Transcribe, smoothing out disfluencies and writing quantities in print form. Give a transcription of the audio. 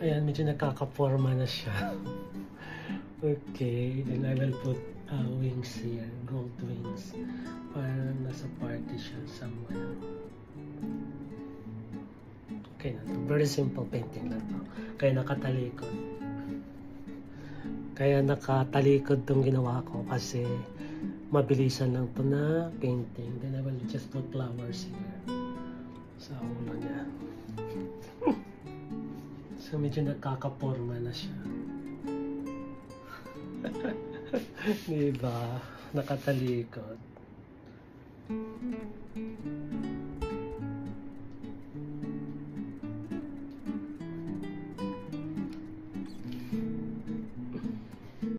Ayan, medyo nagkakaporma na siya. Okay, then I will put wings here, gold wings. Parang nasa party siya somewhere. Okay na to. Very simple painting lang to. Kaya nakatalikod tong ginawa ko kasi mabilisan lang to na painting. Then I will just put flowers here sa ulo niya. So medyo nakakaporma na siya. Diba? Nakatalikod.